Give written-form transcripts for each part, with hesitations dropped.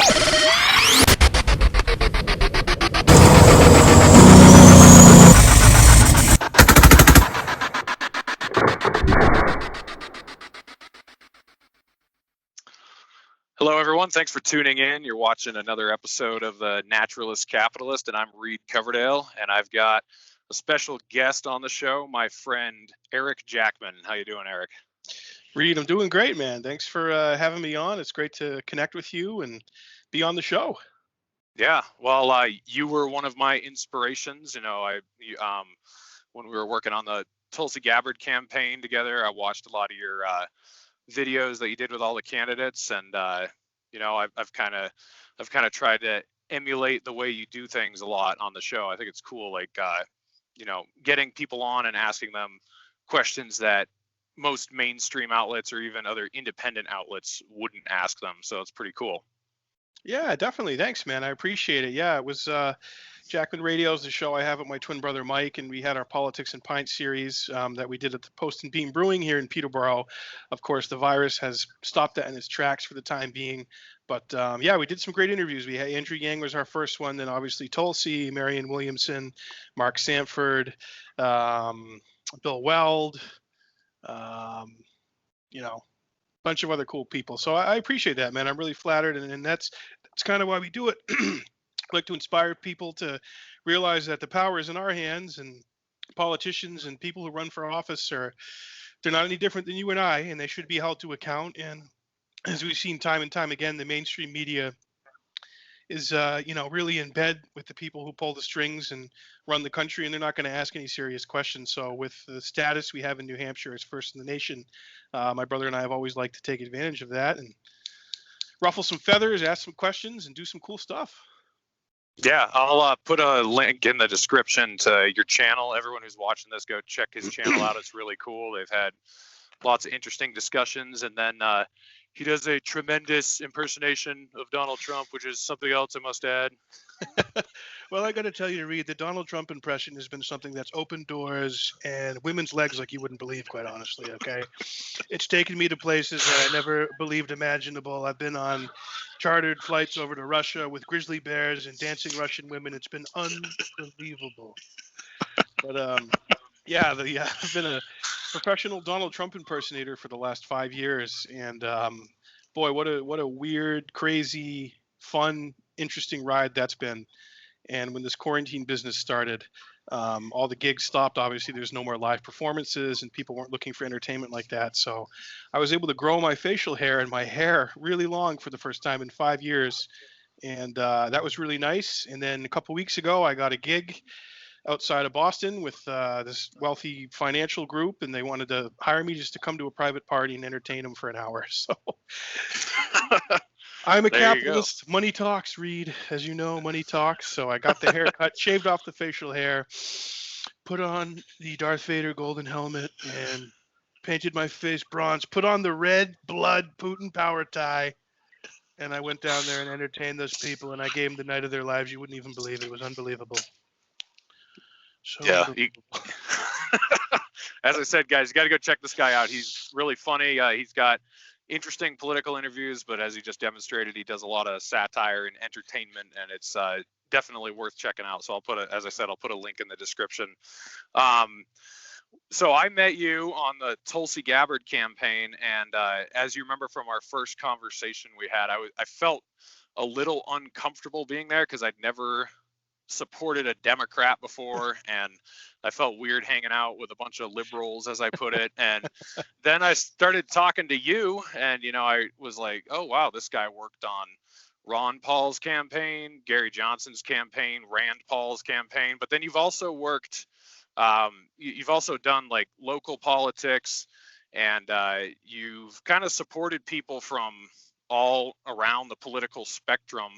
Hello, everyone. Thanks for tuning in. You're watching another episode of The Naturalist Capitalist, and I'm Reed Coverdale, and I've got a special guest on the show, my friend Eric Jackman. How you doing, Eric? Reed, I'm doing great, man. Thanks for having me on. It's great to connect with you and be on the show. Yeah, well, you were one of my inspirations. When we were working on the Tulsi Gabbard campaign together, I watched a lot of your videos that you did with all the candidates, and I've kind of tried to emulate the way you do things a lot on the show. I think it's cool, like getting people on and asking them questions that most mainstream outlets or even other independent outlets wouldn't ask them. So it's pretty cool. Yeah, definitely. Thanks, man. I appreciate it. Yeah, it was Jackman Radio is the show I have with my twin brother Mike, and we had our Politics and Pints series that we did at the Post and Beam Brewing here in Peterborough. Of course, the virus has stopped that in its tracks for the time being. But yeah, we did some great interviews. We had Andrew Yang was our first one, then obviously Tulsi, Marianne Williamson, Mark Sanford, Bill Weld, bunch of other cool people. So I appreciate that, man. I'm really flattered, and that's kind of why we do it. I like to inspire people to realize that the power is in our hands, and politicians and people who run for office they're not any different than you and I, and they should be held to account. And as we've seen time and time again, the mainstream media is really in bed with the people who pull the strings and run the country, and they're not going to ask any serious questions. So with the status we have in New Hampshire as first in the nation, my brother and I have always liked to take advantage of that and ruffle some feathers, ask some questions, and do some cool stuff. Yeah, I'll put a link in the description to your channel. Everyone who's watching this, go check his channel out. It's really cool. They've had lots of interesting discussions, and then he does a tremendous impersonation of Donald Trump, which is something else I must add. Well, I got to tell you, Reed, the Donald Trump impression has been something that's opened doors and women's legs like you wouldn't believe, quite honestly, okay? It's taken me to places that I never believed imaginable. I've been on chartered flights over to Russia with grizzly bears and dancing Russian women. It's been unbelievable. But yeah, I've been a professional Donald Trump impersonator for the last 5 years, and boy, what a weird, crazy, fun, interesting ride that's been. And when this quarantine business started, all the gigs stopped. Obviously, there's no more live performances, and people weren't looking for entertainment like that. So I was able to grow my facial hair and my hair really long for the first time in 5 years, and that was really nice. And then a couple weeks ago, I got a gig outside of Boston with this wealthy financial group, and they wanted to hire me just to come to a private party and entertain them for an hour. So I'm a capitalist. Money talks, Reed. As you know, money talks. So I got the haircut, shaved off the facial hair, put on the Darth Vader golden helmet, and painted my face bronze, put on the red blood Putin power tie, and I went down there and entertained those people, and I gave them the night of their lives. You wouldn't even believe it. It was unbelievable. So yeah. As I said, guys, you got to go check this guy out. He's really funny. He's got interesting political interviews, but as he just demonstrated, he does a lot of satire and entertainment, and it's definitely worth checking out. So I'll put a link in the description. So I met you on the Tulsi Gabbard campaign, and as you remember from our first conversation we had, I felt a little uncomfortable being there because I'd never supported a Democrat before, and I felt weird hanging out with a bunch of liberals, as I put it. And then I started talking to you, and I was like, oh wow, this guy worked on Ron Paul's campaign, Gary Johnson's campaign, Rand Paul's campaign, but then you've also worked you've also done like local politics, and you've kind of supported people from all around the political spectrum.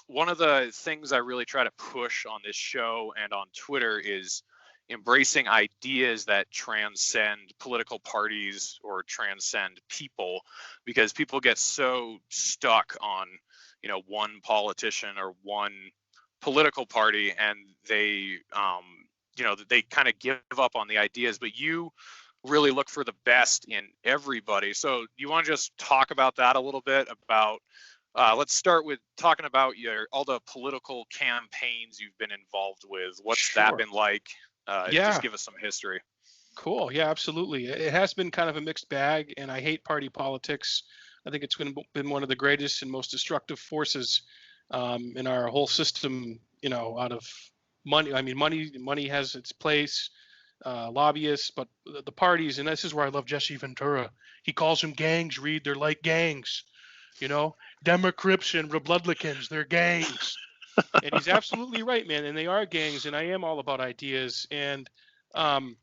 One of the things I really try to push on this show and on Twitter is embracing ideas that transcend political parties or transcend people, because people get so stuck on, one politician or one political party, and they, they kind of give up on the ideas, but you really look for the best in everybody. So you want to just talk about that a little bit, about Let's start with talking about all the political campaigns you've been involved with. What's that Sure. been like? Just Yeah. give us some history. Cool. Yeah, absolutely. It has been kind of a mixed bag, and I hate party politics. I think it's been one of the greatest and most destructive forces in our whole system. Out of money. I mean, money has its place. Lobbyists, but the parties, and this is where I love Jesse Ventura. He calls them gangs. Read, they're like gangs. You know, Democrats and Republicans, they're gangs. And he's absolutely right, man. And they are gangs. And I am all about ideas. And um,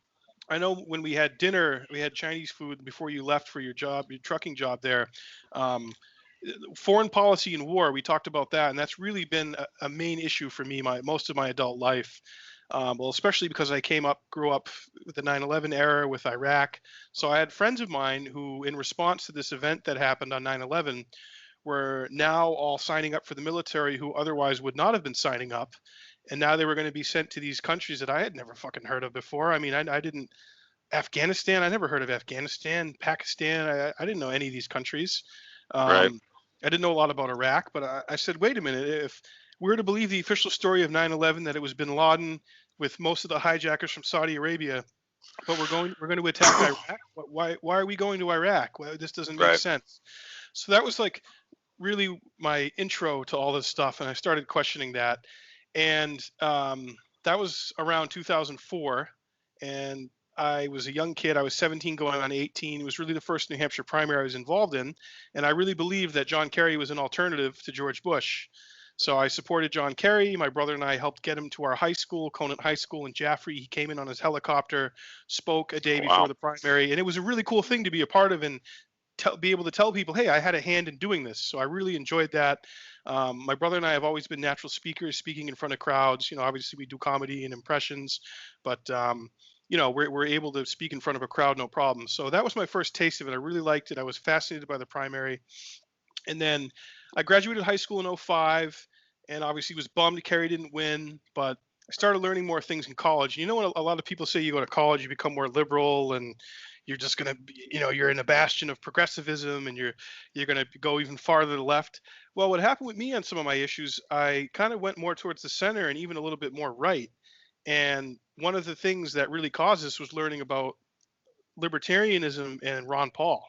I know when we had dinner, we had Chinese food before you left for your job, your trucking job there. Um, Foreign policy and war, we talked about that, and that's really been a main issue for me most of my adult life. Well, especially because I grew up with the 9/11 era with Iraq. So I had friends of mine who, in response to this event that happened on 9/11, were now all signing up for the military who otherwise would not have been signing up. And now they were going to be sent to these countries that I had never fucking heard of before. I mean, I didn't. Afghanistan, I never heard of Afghanistan. Pakistan, I didn't know any of these countries. Right. I didn't know a lot about Iraq, but I said, wait a minute. If we were to believe the official story of 9/11, that it was bin Laden with most of the hijackers from Saudi Arabia, but we're going to attack Iraq. Why are we going to Iraq? Well, this doesn't make Right. sense. So that was like really my intro to all this stuff, and I started questioning that. And that was around 2004, and I was a young kid. I was 17 going on 18. It was really the first New Hampshire primary I was involved in, and I really believed that John Kerry was an alternative to George Bush. So I supported John Kerry. My brother and I helped get him to our high school, Conant High School in Jaffrey. He came in on his helicopter, spoke a day Oh, before wow. the primary, and it was a really cool thing to be a part of and be able to tell people, hey, I had a hand in doing this. So I really enjoyed that. My brother and I have always been natural speakers, speaking in front of crowds. Obviously we do comedy and impressions, but we're able to speak in front of a crowd, no problem. So that was my first taste of it. I really liked it. I was fascinated by the primary. And then I graduated high school in '05, and obviously was bummed Kerry didn't win, but I started learning more things in college. You know what a lot of people say, you go to college, you become more liberal, and you're just going to, you're in a bastion of progressivism, and you're going to go even farther to the left. Well, what happened with me on some of my issues, I kind of went more towards the center and even a little bit more right. And one of the things that really caused this was learning about libertarianism and Ron Paul.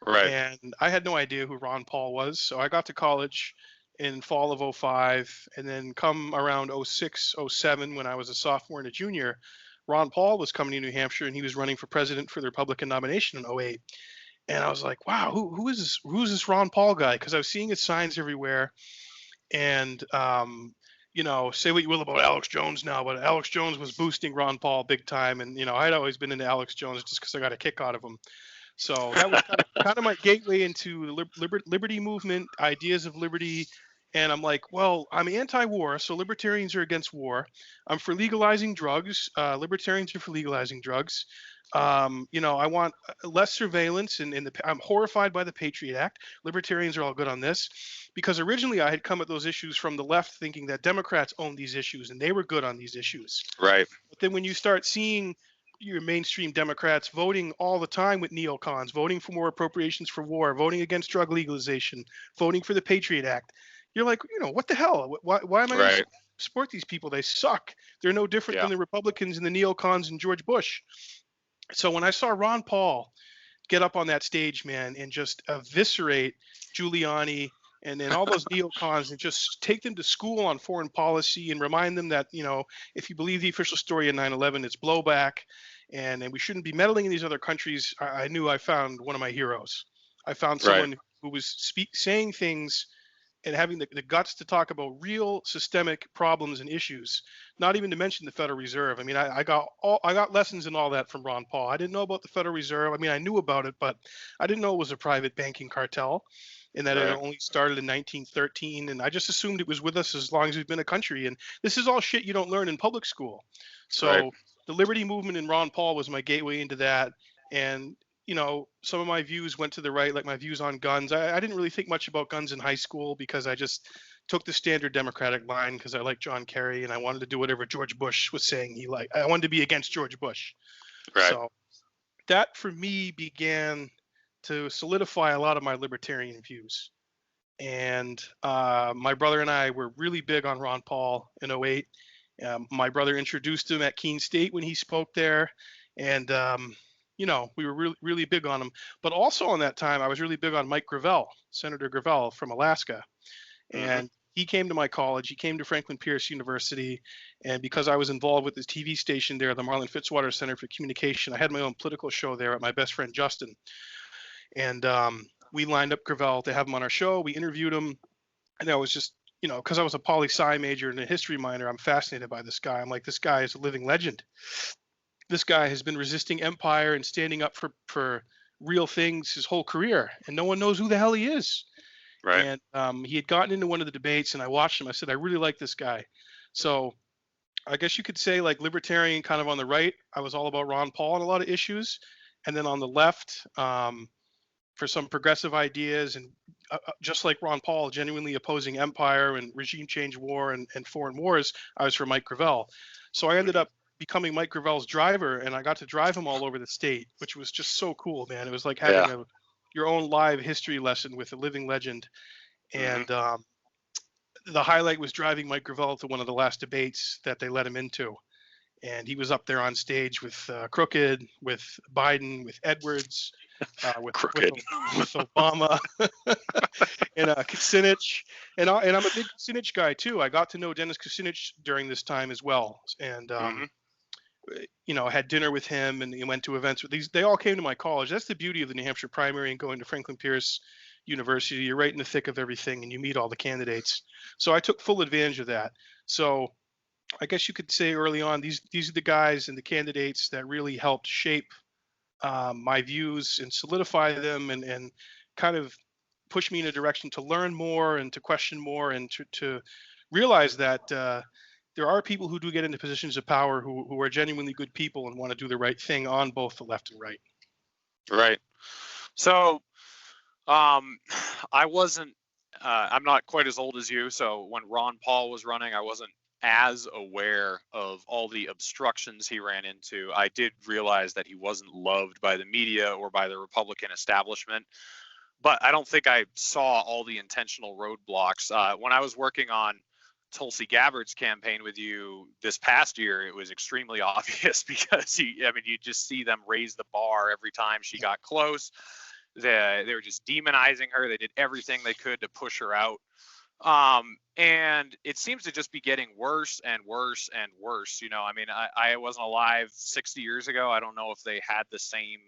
Right. And I had no idea who Ron Paul was. So I got to college in fall of '05, and then come around '06, '07, when I was a sophomore and a junior, Ron Paul was coming to New Hampshire, and he was running for president for the Republican nomination in '08. And I was like, wow, who's this Ron Paul guy? Because I was seeing his signs everywhere. And say what you will about Alex Jones now, but Alex Jones was boosting Ron Paul big time. And I'd always been into Alex Jones just because I got a kick out of him. So that was kind of my gateway into the liberty movement, ideas of liberty. And I'm like, well, I'm anti-war, so libertarians are against war. I'm for legalizing drugs. Libertarians are for legalizing drugs. I want less surveillance, and I'm horrified by the Patriot Act. Libertarians are all good on this, because originally I had come at those issues from the left, thinking that Democrats owned these issues and they were good on these issues. Right. But then when you start seeing your mainstream Democrats voting all the time with neocons, voting for more appropriations for war, voting against drug legalization, voting for the Patriot Act, you're like, what the hell? Why am I going to Right. support these people? They suck. They're no different Yeah. than the Republicans and the neocons and George Bush. So when I saw Ron Paul get up on that stage, man, and just eviscerate Giuliani and then all those neocons, and just take them to school on foreign policy and remind them that, if you believe the official story of 9/11, it's blowback, and we shouldn't be meddling in these other countries. I knew I found one of my heroes. I found Right. someone who was saying things and having the guts to talk about real systemic problems and issues, not even to mention the Federal Reserve. I mean, I got lessons in all that from Ron Paul. I didn't know about the Federal Reserve. I mean, I knew about it, but I didn't know it was a private banking cartel, and that it Right. only started in 1913. And I just assumed it was with us as long as we've been a country. And this is all shit you don't learn in public school. Right. So the Liberty Movement and Ron Paul was my gateway into that. And some of my views went to the right, like my views on guns. I didn't really think much about guns in high school, because I just took the standard Democratic line, because I like John Kerry and I wanted to do whatever George Bush was saying he liked. I wanted to be against George Bush. Right. So that for me began to solidify a lot of my libertarian views. And my brother and I were really big on Ron Paul in '08. My brother introduced him at Keene State when he spoke there, and we were really really big on him. But also on that time, I was really big on Mike Gravel, Senator Gravel from Alaska, Hmm. and he came to my college. He came to Franklin Pierce University, and because I was involved with this TV station there, the Marlon Fitzwater Center for Communication, I had my own political show there at my best friend Justin, and we lined up Gravel to have him on our show. We interviewed him, and I was just, because I was a poli sci major and a history minor, I'm fascinated by this guy. I'm like, this guy is a living legend. This guy has been resisting empire and standing up for real things his whole career, and no one knows who the hell he is. Right. And he had gotten into one of the debates, and I watched him. I said, I really like this guy. So I guess you could say, like, libertarian kind of on the right, I was all about Ron Paul on a lot of issues, and then on the left, for some progressive ideas, and just like Ron Paul, genuinely opposing empire and regime change war and foreign wars, I was for Mike Gravel. So I ended Hmm. up becoming Mike Gravel's driver, and I got to drive him all over the state, which was just so cool, man. It was like having Yeah. your own live history lesson with a living legend. Hmm. And the highlight was driving Mike Gravel to one of the last debates that they let him into. And he was up there on stage with Crooked, with Biden, with Edwards, Crooked. with Obama, and Kucinich, and I'm a big Kucinich guy too. I got to know Dennis Kucinich during this time as well, and Hmm. I had dinner with him, and he went to events with these. They all came to my college. That's the beauty of the New Hampshire primary and going to Franklin Pierce University. You're right in the thick of everything, and you meet all the candidates. So I took full advantage of that. So I guess you could say early on, these are the guys and the candidates that really helped shape my views and solidify them, and kind of push me in a direction to learn more and to question more and to realize that there are people who do get into positions of power who are genuinely good people and want to do the right thing on both the left and right. Right. So, um, I wasn't. I'm not quite as old as you, so when Ron Paul was running, I wasn't as aware of all the obstructions he ran into. I did realize that he wasn't loved by the media or by the Republican establishment, but I don't think I saw all the intentional roadblocks. When I was working on Tulsi Gabbard's campaign with you this past year, it was extremely obvious because you just see them raise the bar every time she got close. They were just demonizing her. They did everything they could to push her out. And it seems to just be getting worse and worse and worse. I wasn't alive 60 years ago. I don't know if they had the same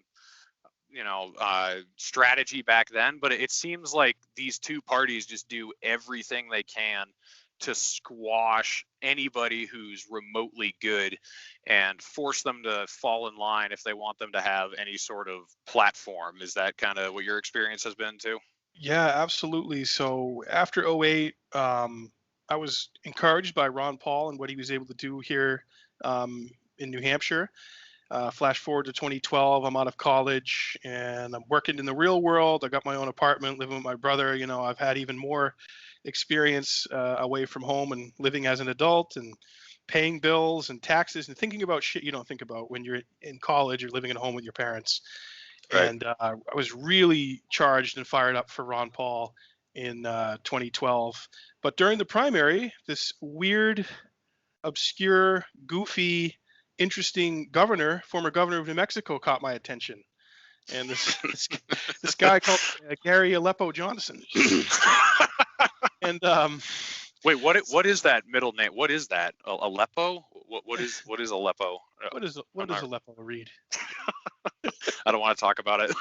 strategy back then, but it seems like these two parties just do everything they can to squash anybody who's remotely good and force them to fall in line if they want them to have any sort of platform. Is that kind of what your experience has been too? Yeah, absolutely. So after '08, I was encouraged by Ron Paul and what he was able to do here in New Hampshire. Flash forward to 2012, I'm out of college and I'm working in the real world. I got my own apartment, living with my brother. I've had even more experience away from home and living as an adult and paying bills and taxes and thinking about shit you don't think about when you're in college or living at home with your parents. Right. And I was really charged and fired up for Ron Paul in 2012. But during the primary, this weird, obscure, goofy, interesting former governor of New Mexico, caught my attention. And this guy called Gary Aleppo Johnson. And Wait, what is that middle name? What is that? Aleppo? What is Aleppo? what I'm does not. Aleppo read? I don't want to talk about it.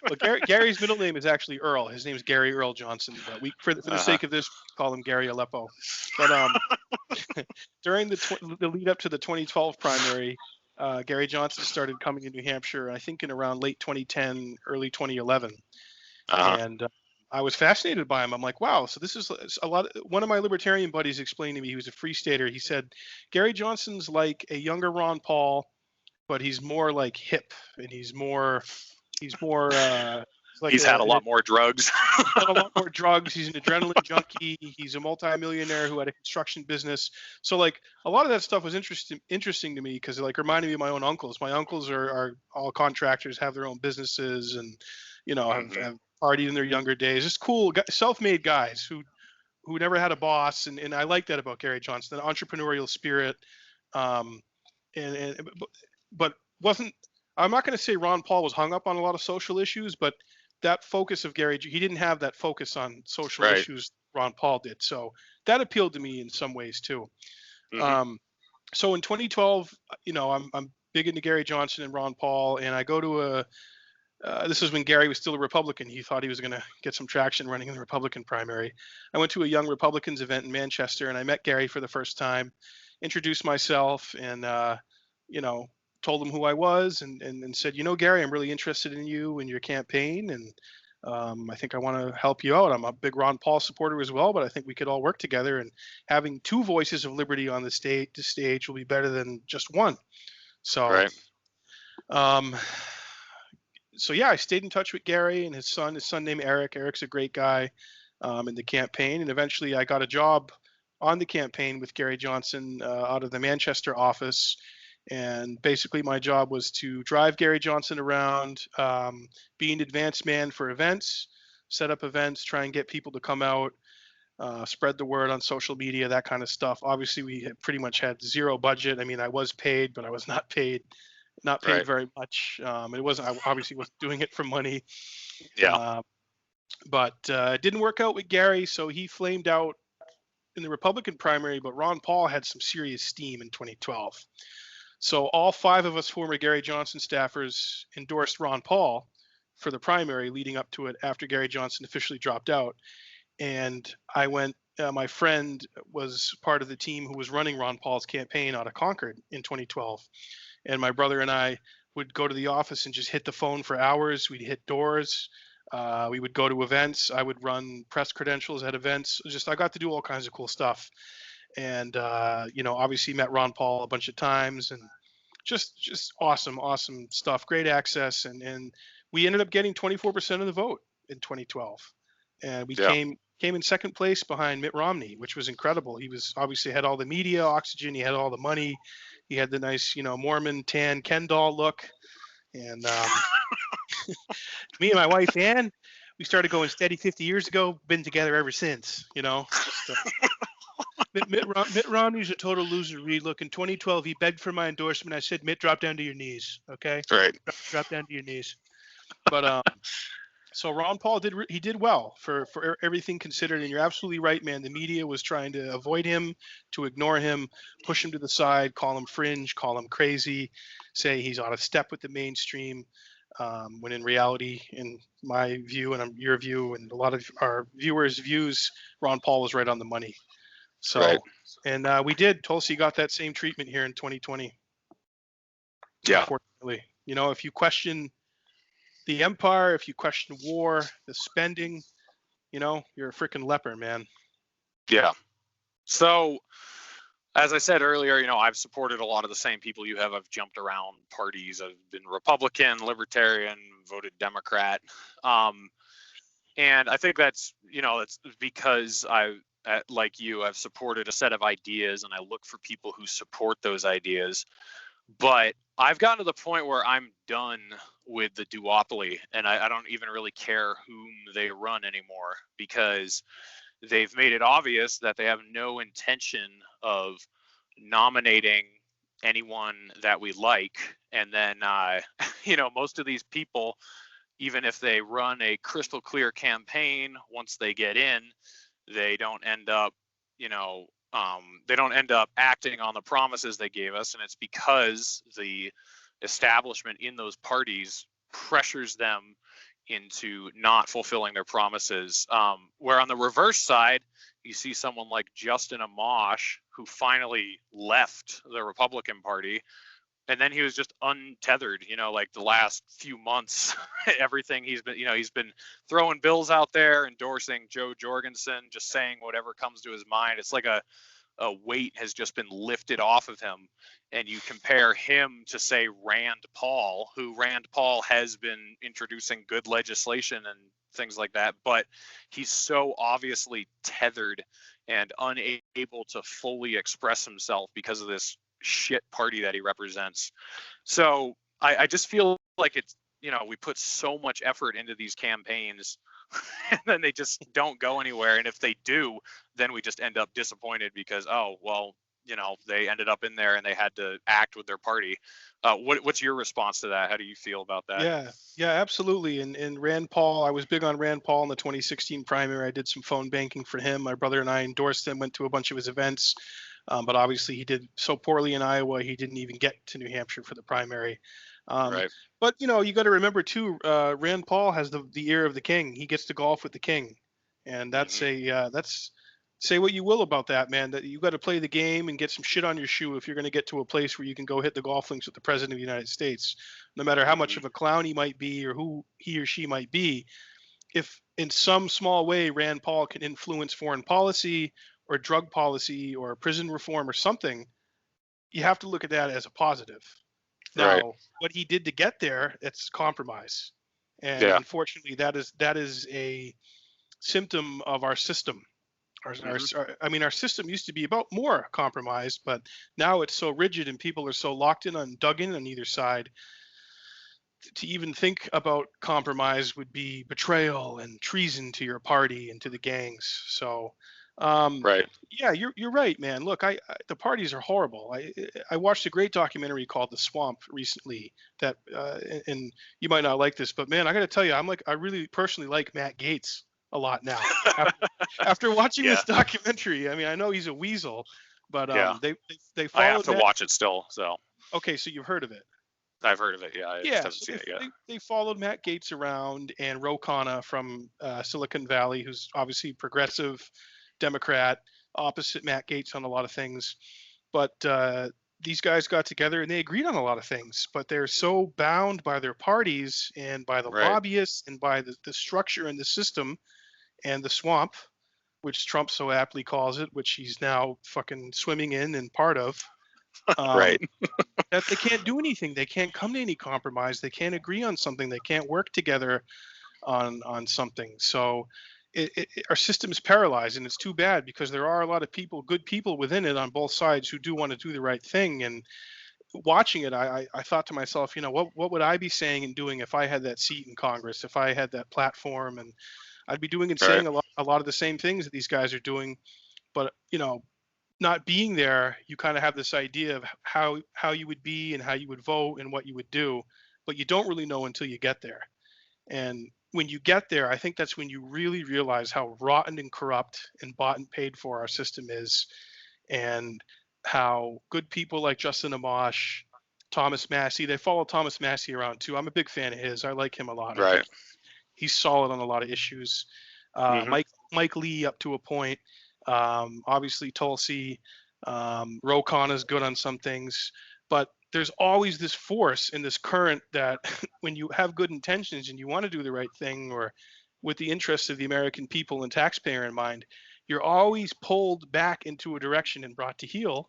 Well, Gary's middle name is actually Earl. His name is Gary Earl Johnson, but for the Uh-huh. sake of this, call him Gary Aleppo. But during the lead up to the 2012 primary, Gary Johnson started coming to New Hampshire, I think in around late 2010, early 2011, Uh-huh. and I was fascinated by him. I'm like, wow, so this is a lot. One of my libertarian buddies explained to me, he was a free stater. He said Gary Johnson's like a younger Ron Paul, but he's more like hip, and he's more like He's had a lot more drugs. he's done a lot more drugs. He's an adrenaline junkie. He's a multimillionaire who had a construction business. So like a lot of that stuff was interesting to me because it like reminded me of my own uncles. My uncles are all contractors, have their own businesses, and Hmm. partied in their younger days. Just cool, self-made guys who never had a boss, and I like that about Gary Johnson, the entrepreneurial spirit. Um, and but wasn't I'm not going to say Ron Paul was hung up on a lot of social issues, but that focus of Gary, he didn't have that focus on social Right. issues Ron Paul did. So that appealed to me in some ways too. Mm-hmm. So in 2012, I'm big into Gary Johnson and Ron Paul, and I go to this is when Gary was still a Republican. He thought he was going to get some traction running in the Republican primary. I went to a Young Republicans event in Manchester, and I met Gary for the first time, introduced myself, and told him who I was, and said, Gary, I'm really interested in you and your campaign, and I think I want to help you out. I'm a big Ron Paul supporter as well, but I think we could all work together, and having two voices of liberty on the stage will be better than just one. So, Right. So yeah, I stayed in touch with Gary and his son named Eric. Eric's a great guy in the campaign. And eventually I got a job on the campaign with Gary Johnson out of the Manchester office. And basically my job was to drive Gary Johnson around, be an advance man for events, set up events, try and get people to come out, spread the word on social media, that kind of stuff. Obviously, we had pretty much had zero budget. I mean, I was paid, but I was not paid Right. very much. It wasn't, I obviously wasn't doing it for money. Yeah. But it didn't work out with Gary, so he flamed out in the Republican primary, but Ron Paul had some serious steam in 2012. So all 5 of us former Gary Johnson staffers endorsed Ron Paul for the primary leading up to it after Gary Johnson officially dropped out. And I went, my friend was part of the team who was running Ron Paul's campaign out of Concord in 2012. And my brother and I would go to the office and just hit the phone for hours. We'd hit doors. We would go to events. I would run press credentials at events. I got to do all kinds of cool stuff. And, obviously met Ron Paul a bunch of times, and just awesome stuff. Great access. And we ended up getting 24% of the vote in 2012. And we came in second place behind Mitt Romney, which was incredible. He was obviously had all the media oxygen. He had all the money. He had the nice, Mormon tan Ken doll look. And me and my wife, Ann, we started going steady 50 years ago, been together ever since, So, Mitt Romney's a total loser, Reed. Look, in 2012, he begged for my endorsement. I said, Mitt, drop down to your knees, okay? Right. Drop down to your knees. But so Ron Paul did well for everything considered, and you're absolutely right, man. The media was trying to avoid him, to ignore him, push him to the side, call him fringe, call him crazy, say he's out of step with the mainstream. When in reality, in my view and your view and a lot of our viewers' views, Ron Paul was right on the money. So, right. And we did. Tulsi got that same treatment here in 2020. Yeah. Unfortunately, if you question the empire, if you question war, the spending, you're a freaking leper, man. Yeah. So, as I said earlier, I've supported a lot of the same people you have. I've jumped around parties. I've been Republican, Libertarian, voted Democrat. And I think that's because like you, I've supported a set of ideas, and I look for people who support those ideas. But I've gotten to the point where I'm done with the duopoly, and I don't even really care whom they run anymore, because they've made it obvious that they have no intention of nominating anyone that we like. And then, most of these people, even if they run a crystal clear campaign, once they get in, they don't end up, acting on the promises they gave us. And it's because the establishment in those parties pressures them into not fulfilling their promises. Where on the reverse side, you see someone like Justin Amash, who finally left the Republican Party, and then he was just untethered, like the last few months, everything he's been throwing bills out there, endorsing Joe Jorgensen, just saying whatever comes to his mind. It's like a weight has just been lifted off of him. And you compare him to, say, Rand Paul, who Rand Paul has been introducing good legislation and things like that, but he's so obviously tethered and unable to fully express himself because of this shit party that he represents. So I just feel like we put so much effort into these campaigns and then they just don't go anywhere. And if they do, then we just end up disappointed because, oh, well, they ended up in there and they had to act with their party. What's your response to that? How do you feel about that? Yeah, absolutely. And Rand Paul, I was big on Rand Paul in the 2016 primary. I did some phone banking for him. My brother and I endorsed him, went to a bunch of his events. But obviously he did so poorly in Iowa, he didn't even get to New Hampshire for the primary. Right. But you got to remember too, Rand Paul has the ear of the king. He gets to golf with the king, and that's that's, say what you will about that, man. That you got to play the game and get some shit on your shoe if you're going to get to a place where you can go hit the golf links with the president of the United States, no matter how much of a clown he might be or who he or she might be. If in some small way Rand Paul can influence foreign policy or drug policy or prison reform or something, you have to look at that as a positive. Now, Right. what he did to get there, it's compromise. And Yeah. unfortunately, that is a symptom of our system. Our system used to be about more compromise, but now it's so rigid and people are so locked in and dug in on either side. To even think about compromise would be betrayal and treason to your party and to the gangs. So, Right. yeah, you're right, man. Look, the parties are horrible. I watched a great documentary called The Swamp recently. That and you might not like this, but man, I got to tell you, I really personally like Matt Gaetz a lot now. After watching Yeah. this documentary, I mean, I know he's a weasel, but Yeah. they I have followed to Matt. watch it still. So Okay, so you've heard of it. I've heard of it. Yeah. I just Yeah, haven't so seen it yet. they followed Matt Gaetz around and Ro Khanna from Silicon Valley, who's obviously progressive Democrat, opposite Matt Gaetz on a lot of things. But these guys got together and they agreed on a lot of things, but they're so bound by their parties and by the Right. lobbyists and by the structure and the system and the swamp, which Trump so aptly calls it, which he's now fucking swimming in and part of. Right. That they can't do anything. They can't come to any compromise. They can't agree on something. They can't work together on something. So our system is paralyzed, and it's too bad because there are a lot of people, good people within it on both sides who do want to do the right thing. And watching it, I thought to myself, what would I be saying and doing if I had that seat in Congress, if I had that platform, and I'd be doing and saying Right. a lot of the same things that these guys are doing, but not being there, you kind of have this idea of how you would be and how you would vote and what you would do, but you don't really know until you get there. And when you get there, I think that's when you really realize how rotten and corrupt and bought and paid for our system is, and how good people like Justin Amash, Thomas Massey, they follow Thomas Massey around too. I'm a big fan of his. I like him a lot. I Right. think he's solid on a lot of issues. Mike Lee up to a point. Obviously Tulsi, Ro Khanna is good on some things, but there's always this force in this current that when you have good intentions and you want to do the right thing or with the interests of the American people and taxpayer in mind, you're always pulled back into a direction and brought to heel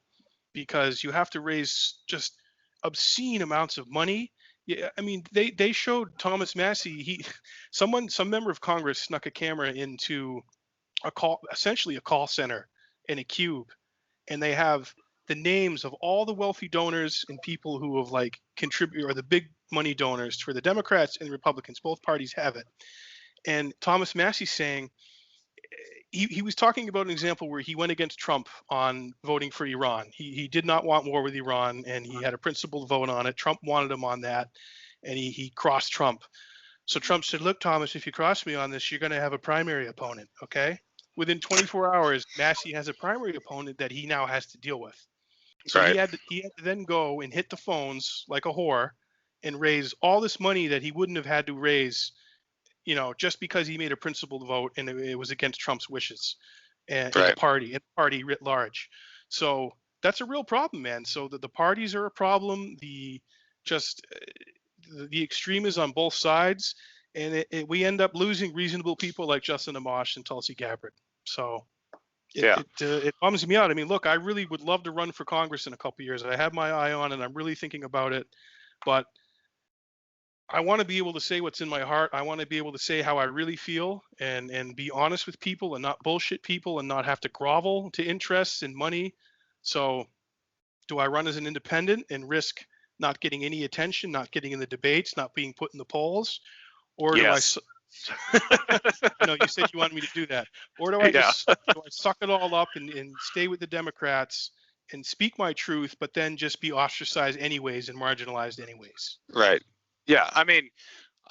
because you have to raise just obscene amounts of money. Yeah, I mean, they showed Thomas Massey, some member of Congress snuck a camera into essentially a call center in a cube, and they have the names of all the wealthy donors and people who have like contribute or the big money donors for the Democrats and the Republicans. Both parties have it. And Thomas Massey saying he was talking about an example where he went against Trump on voting for Iran. He did not want war with Iran, and he had a principled vote on it. Trump wanted him on that, and he crossed Trump. So Trump said, "Look, Thomas, if you cross me on this, you're going to have a primary opponent, okay?" Within 24 hours, Massey has a primary opponent that he now has to deal with. So Right. he had to then go and hit the phones like a whore and raise all this money that he wouldn't have had to raise, just because he made a principled vote and it was against Trump's wishes and Right. the party writ large. So that's a real problem, man. So the parties are a problem. The extreme is on both sides, and we end up losing reasonable people like Justin Amash and Tulsi Gabbard. So it bums me out. I mean, look, I really would love to run for Congress in a couple of years. I have my eye on it. I'm really thinking about it, but I want to be able to say what's in my heart. I want to be able to say how I really feel and be honest with people and not bullshit people and not have to grovel to interests and money. So do I run as an independent and risk not getting any attention, not getting in the debates, not being put in the polls? Or do I, Yes. no, you said you wanted me to do that. Or do I Yeah. just do I suck it all up and stay with the Democrats and speak my truth, but then just be ostracized anyways and marginalized anyways? Right. Yeah. I mean,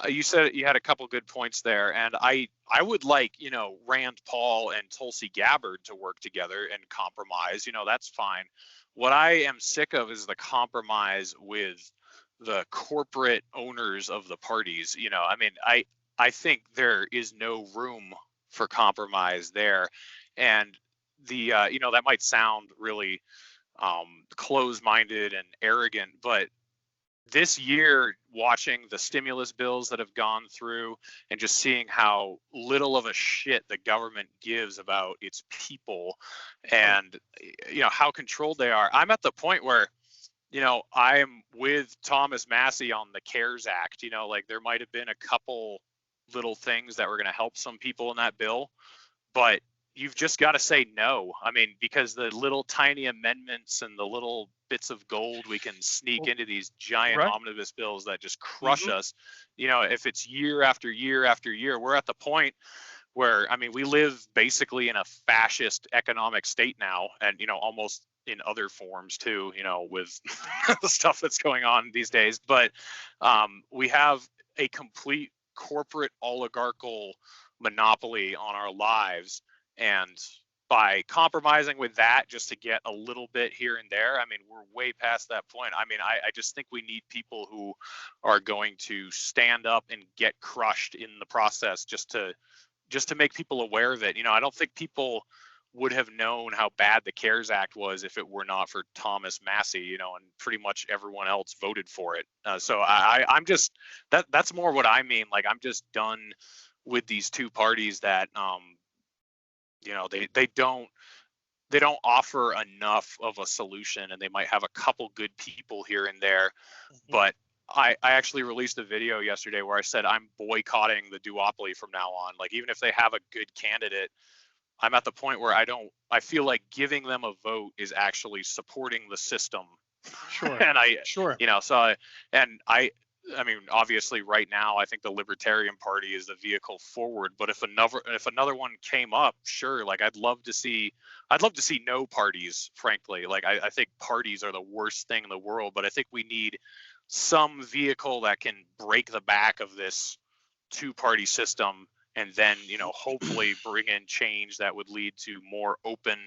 you said you had a couple good points there, and I would like, Rand Paul and Tulsi Gabbard to work together and compromise. That's fine. What I am sick of is the compromise with the corporate owners of the parties. I mean, I think there is no room for compromise there, and that might sound really close-minded and arrogant, but this year, watching the stimulus bills that have gone through and just seeing how little of a shit the government gives about its people, and how controlled they are, I'm at the point where I am with Thomas Massey on the CARES Act. Like, there might have been a couple little things that were going to help some people in that bill, but you've just got to say no. I mean, because the little tiny amendments and the little bits of gold we can sneak into these giant Right. omnibus bills that just crush us, if it's year after year after year, we're at the point where, I mean, we live basically in a fascist economic state now, and, almost in other forms too, with the stuff that's going on these days. But we have a complete corporate oligarchical monopoly on our lives. And by compromising with that just to get a little bit here and there, I mean, we're way past that point. I mean, I just think we need people who are going to stand up and get crushed in the process just to make people aware of it. I don't think people would have known how bad the CARES Act was if it were not for Thomas Massey, and pretty much everyone else voted for it. So I'm just, that's more what I mean. Like, I'm just done with these two parties that, they don't offer enough of a solution, and they might have a couple good people here and there. But I actually released a video yesterday where I said I'm boycotting the duopoly from now on. Like, even if they have a good candidate, I'm at the point where I feel like giving them a vote is actually supporting the system. Sure. And sure. I mean, obviously right now I think the Libertarian Party is the vehicle forward, but if another one came up, sure, like I'd love to see no parties, frankly. Like, I think parties are the worst thing in the world, but I think we need some vehicle that can break the back of this two-party system, and then, hopefully bring in change that would lead to more open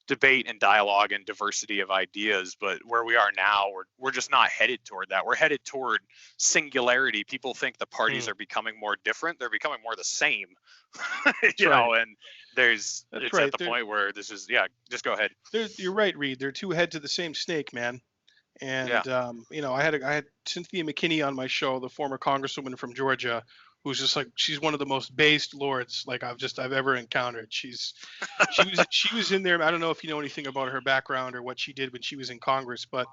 debate and dialogue and diversity of ideas. But where we are now, we're just not headed toward that. We're headed toward singularity. People think the parties are becoming more different. They're becoming more the same. And it's at the point where this is, just go ahead. You're right, Reed. They're two heads of the same snake, man. And I had Cynthia McKinney on my show, the former congresswoman from Georgia, who's just like, she's one of the most based lords like I've ever encountered. She was in there. I don't know if you know anything about her background or what she did when she was in Congress, but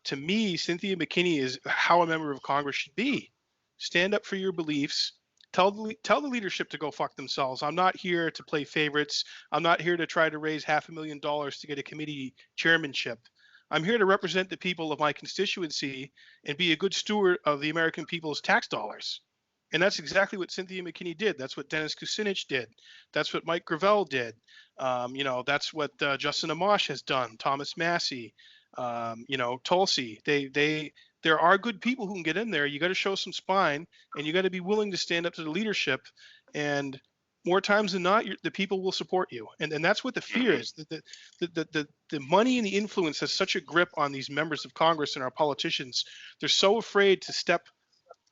to me, Cynthia McKinney is how a member of Congress should be. Stand up for your beliefs. Tell the leadership to go fuck themselves. I'm not here to play favorites. I'm not here to try to raise $500,000 to get a committee chairmanship. I'm here to represent the people of my constituency and be a good steward of the American people's tax dollars. And that's exactly what Cynthia McKinney did. That's what Dennis Kucinich did. That's what Mike Gravel did. That's what Justin Amash has done. Thomas Massey, Tulsi. There are good people who can get in there. You got to show some spine, and you got to be willing to stand up to the leadership. And more times than not, the people will support you. And that's what the fear is. The money and the influence has such a grip on these members of Congress and our politicians. They're so afraid to step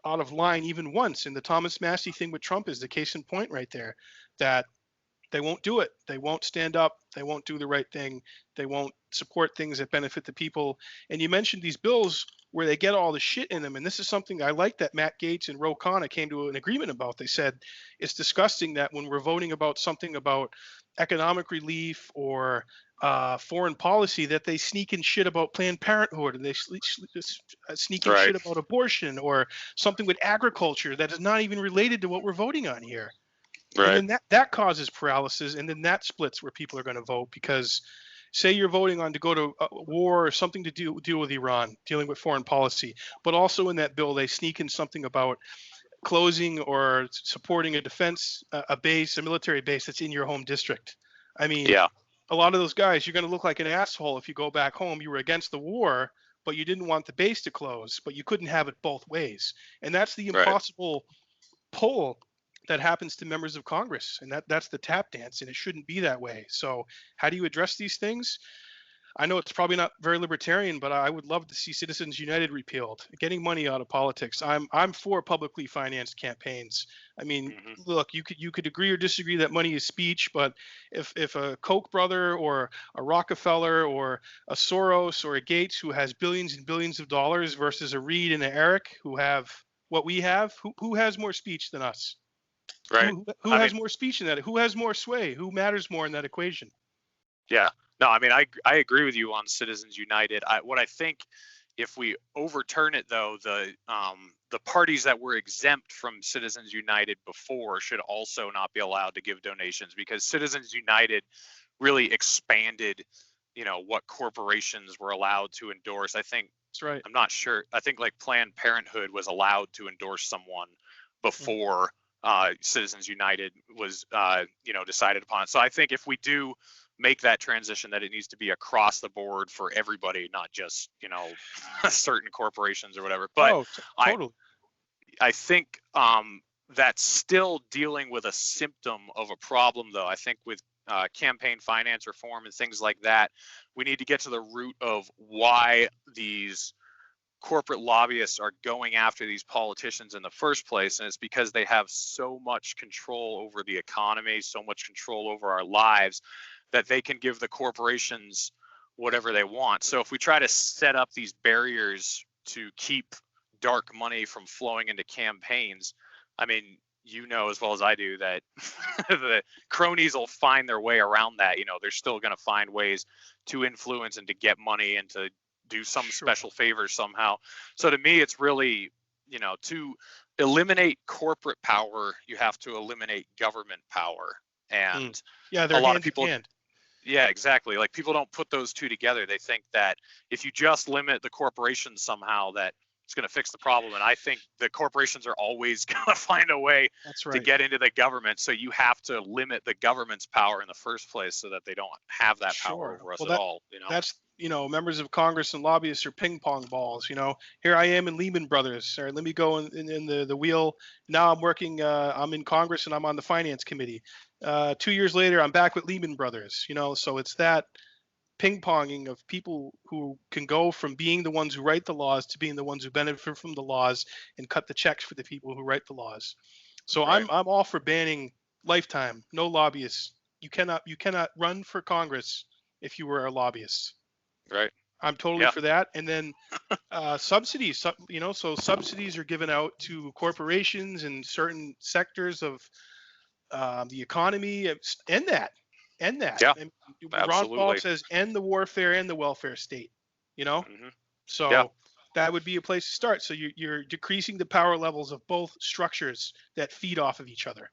out of line even once. And the Thomas Massey thing with Trump is the case in point right there, that they won't do it. They won't stand up. They won't do the right thing. They won't support things that benefit the people. And you mentioned these bills where they get all the shit in them. And this is something I like that Matt Gaetz and Ro Khanna came to an agreement about. They said it's disgusting that when we're voting about something about economic relief or foreign policy, that they sneak in shit about Planned Parenthood, and they sneak in shit about abortion or something with agriculture that is not even related to what we're voting on here. Right. And then that causes paralysis, and then that splits where people are going to vote, because say you're voting on to go to war or something to deal with Iran, dealing with foreign policy, but also in that bill they sneak in something about closing or supporting a defense, a base, a military base that's in your home district. I mean, Yeah. a lot of those guys, you're going to look like an asshole if you go back home. You were against the war, but you didn't want the base to close, but you couldn't have it both ways. And that's the Right. impossible pull that happens to members of Congress. And that's the tap dance, and it shouldn't be that way. So how do you address these things? I know it's probably not very libertarian, but I would love to see Citizens United repealed, getting money out of politics. I'm for publicly financed campaigns. I mean, look, you could agree or disagree that money is speech, but if a Koch brother or a Rockefeller or a Soros or a Gates who has billions and billions of dollars versus a Reed and an Eric who have what we have, who has more speech than us? Right. Who has more speech in that? Who has more sway? Who matters more in that equation? Yeah. No, I mean, I agree with you on Citizens United. What I think, if we overturn it though, the parties that were exempt from Citizens United before should also not be allowed to give donations, because Citizens United really expanded, what corporations were allowed to endorse. I think That's right. I'm not sure. I think like Planned Parenthood was allowed to endorse someone before Citizens United was decided upon. So I think if we do make that transition, that it needs to be across the board for everybody, not just certain corporations or whatever. But totally. I think that's still dealing with a symptom of a problem, though. I think with campaign finance reform and things like that, we need to get to the root of why these corporate lobbyists are going after these politicians in the first place. And it's because they have so much control over the economy, so much control over our lives, that they can give the corporations whatever they want. So if we try to set up these barriers to keep dark money from flowing into campaigns, I mean, as well as I do that the cronies will find their way around that. They're still going to find ways to influence and to get money and to do some special favors somehow. So to me, it's really, to eliminate corporate power, you have to eliminate government power. And a lot of people, yeah, exactly. Like, people don't put those two together. They think that if you just limit the corporations somehow, that it's going to fix the problem. And I think the corporations are always going to find a way to get into the government. So you have to limit the government's power in the first place so that they don't have that power over us at all. That's, members of Congress and lobbyists are ping pong balls. Here I am in Lehman Brothers. Or let me go in the wheel. Now I'm working, I'm in Congress and I'm on the finance committee. 2 years later, I'm back with Lehman Brothers, so it's that ping ponging of people who can go from being the ones who write the laws to being the ones who benefit from the laws and cut the checks for the people who write the laws. So I'm all for banning lifetime, no lobbyists. You cannot run for Congress if you were a lobbyist. Right. I'm totally for that. And then subsidies, so subsidies are given out to corporations and certain sectors of the economy. End that. Yeah, and absolutely. Ron Paul says end the warfare and the welfare state. So that would be a place to start. So you're decreasing the power levels of both structures that feed off of each other.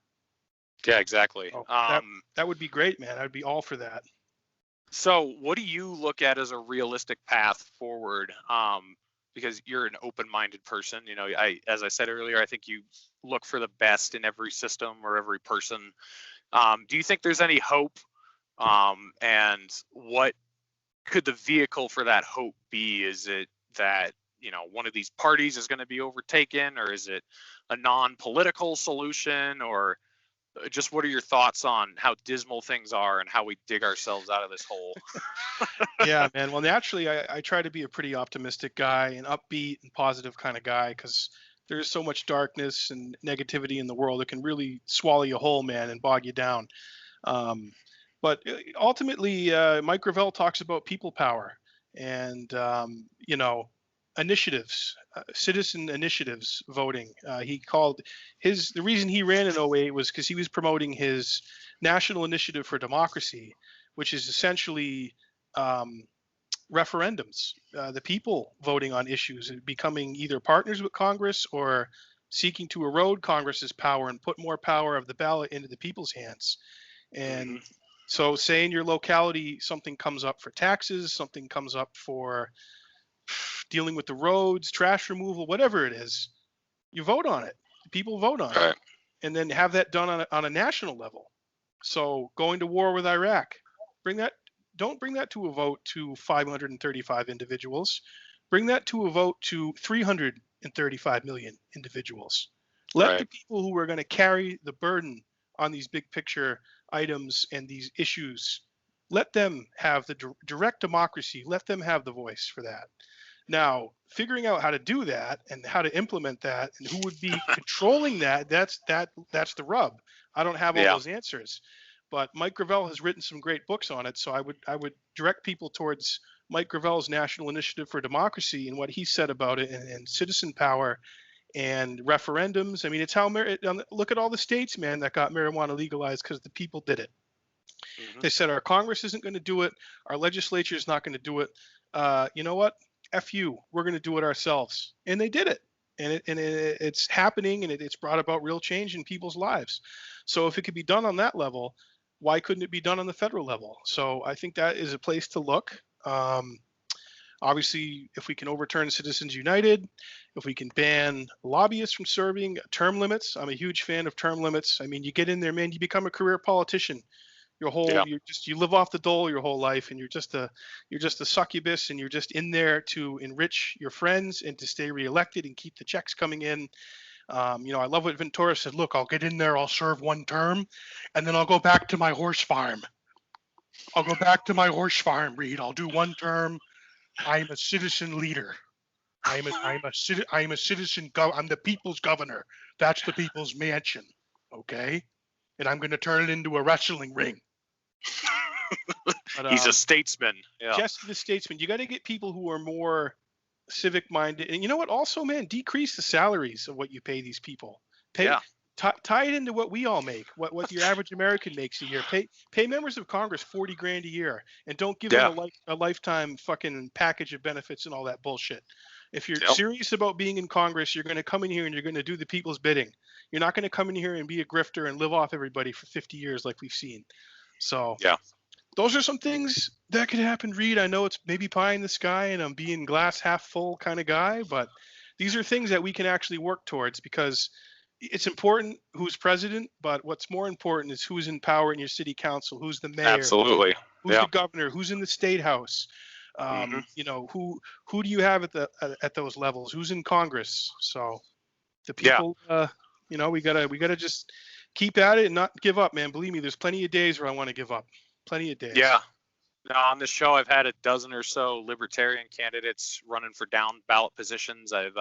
Yeah, exactly. That would be great, man. I'd be all for that. So what do you look at as a realistic path forward? Because you're an open-minded person, as I said earlier, I think you look for the best in every system or every person. Do you think there's any hope? And what could the vehicle for that hope be? Is it that, one of these parties is going to be overtaken, or is it a non-political solution, or just what are your thoughts on how dismal things are and how we dig ourselves out of this hole? Yeah, man. Well, naturally, I try to be a pretty optimistic guy, an upbeat and positive kind of guy, because there's so much darkness and negativity in the world. It can really swallow you whole, man, and bog you down. But ultimately, Mike Gravel talks about people power and, initiatives, citizen initiatives voting. He called the reason he ran in 08 was because he was promoting his National Initiative for Democracy, which is essentially referendums, the people voting on issues and becoming either partners with Congress or seeking to erode Congress's power and put more power of the ballot into the people's hands. And So say in your locality, something comes up for taxes, something comes up for dealing with the roads, trash removal, whatever it is, you vote on it. People vote on it. Right. And then have that done on a national level. So going to war with Iraq, don't bring that to a vote to 535 individuals. Bring that to a vote to 335 million individuals. Let the Right. people who are going to carry the burden on these big picture items and these issues, let them have the direct democracy. Let them have the voice for that. Now, figuring out how to do that and how to implement that and who would be controlling that, that's the rub. I don't have all Yeah. those answers. But Mike Gravel has written some great books on it, so I would direct people towards Mike Gravel's National Initiative for Democracy and what he said about it, and citizen power and referendums. I mean, it's how look at all the states, man, that got marijuana legalized because the people did it. Hmm. They said our Congress isn't going to do it, our legislature is not going to do it. You know what? F you, we're going to do it ourselves, and they did it. And it's happening, and it's brought about real change in people's lives. So if it could be done on that level, why couldn't it be done on the federal level? So I think that is a place to look. Obviously, if we can overturn Citizens United, if we can ban lobbyists from serving, term limits. I'm a huge fan of term limits. I mean, you get in there, man, you become a career politician. Yeah. You live off the dole your whole life, and you're just a succubus, and you're just in there to enrich your friends and to stay reelected and keep the checks coming in. I love what Ventura said. Look, I'll get in there, I'll serve one term, and then I'll go back to my horse farm. Reed. I'll do one term. I'm a citizen leader. I'm a citizen. I'm the people's governor. That's the people's mansion. Okay, and I'm going to turn it into a wrestling ring. But, He's a statesman. Yeah. Jesse the statesman. You got to get people who are more civic minded, and you know what? Also, man, decrease the salaries of what you pay these people. Yeah. Tie it into what we all make, what your average American makes a year. Pay members of Congress 40 grand a year, and don't give them a lifetime fucking package of benefits and all that bullshit. If you're serious about being in Congress, you're going to come in here and you're going to do the people's bidding. You're not going to come in here and be a grifter and live off everybody for 50 years like we've seen. So Yeah. those are some things that could happen, Reed. I know it's maybe pie in the sky and I'm being glass half full kind of guy, but these are things that we can actually work towards, because it's important who's president, but what's more important is who's in power in your city council, who's the mayor, Absolutely. who's the governor, who's in the state house. Who do you have at those levels? Who's in Congress? So the people, we gotta just keep at it and not give up, man. Believe me, there's plenty of days where I want to give up. Plenty of days. Yeah. Now, on this show, I've had a dozen or so libertarian candidates running for down ballot positions. I've,